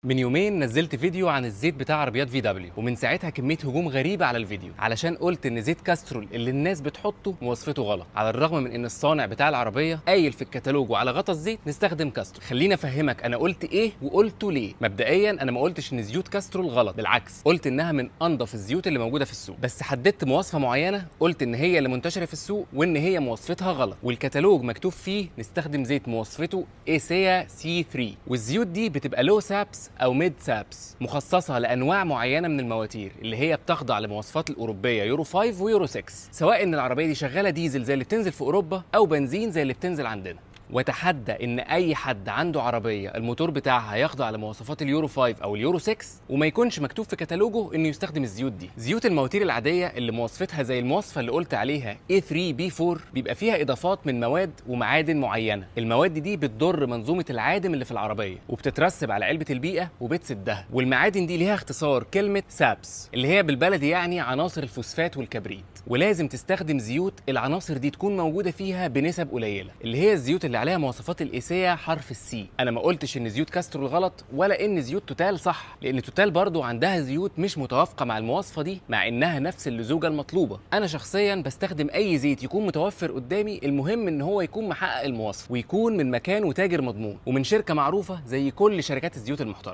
من يومين نزلت فيديو عن الزيت بتاع عربيات في دبليو، ومن ساعتها كميه هجوم غريبه على الفيديو علشان قلت ان زيت كاسترول اللي الناس بتحطه مواصفته غلط، على الرغم من ان الصانع بتاع العربيه قايل في الكتالوج وعلى غطا الزيت نستخدم كاسترول. خليني افهمك انا قلت ايه وقلته ليه. مبدئيا انا ما قلتش ان زيوت كاسترول غلط، بالعكس قلت انها من انضف الزيوت اللي موجوده في السوق، بس حددت مواصفه معينه قلت ان هي اللي منتشره في السوق وان هي مواصفتها غلط، والكتالوج مكتوب فيه نستخدم زيت مواصفته ايسيا سي 3، والزيوت دي بتبقى لو سابس او ميد سابس مخصصه لانواع معينه من المواتير اللي هي بتخضع لمواصفات الاوروبيه يورو 5 ويورو 6، سواء ان العربيه دي شغاله ديزل زي اللي بتنزل في اوروبا او بنزين زي اللي بتنزل عندنا. واتحدى ان اي حد عنده عربيه الموتور بتاعها يخضع لمواصفات اليورو 5 او اليورو 6 وما يكونش مكتوب في كتالوجه انه يستخدم الزيوت دي. زيوت المواتير العاديه اللي مواصفتها زي المواصفه اللي قلت عليها A3B4 بيبقى فيها اضافات من مواد ومعادن معينه، المواد دي بتضر منظومه العادم اللي في العربيه وبتترسب على علبه البيئه وبتسدها، والمعادن دي ليها اختصار كلمه سابس اللي هي بالبلدي يعني عناصر الفوسفات والكبريت، ولازم تستخدم زيوت العناصر دي تكون موجوده فيها بنسب قليله، اللي هي الزيوت اللي عليها مواصفات الايسيا حرف السي. انا ما قلتش ان زيوت كاسترول غلط ولا ان زيوت توتال صح، لان توتال برضو عندها زيوت مش متوافقه مع المواصفه دي مع انها نفس اللزوجه المطلوبه. انا شخصيا بستخدم اي زيت يكون متوفر قدامي، المهم ان هو يكون محقق المواصفه ويكون من مكان وتاجر مضمون ومن شركه معروفه زي كل شركات الزيوت المحترمه.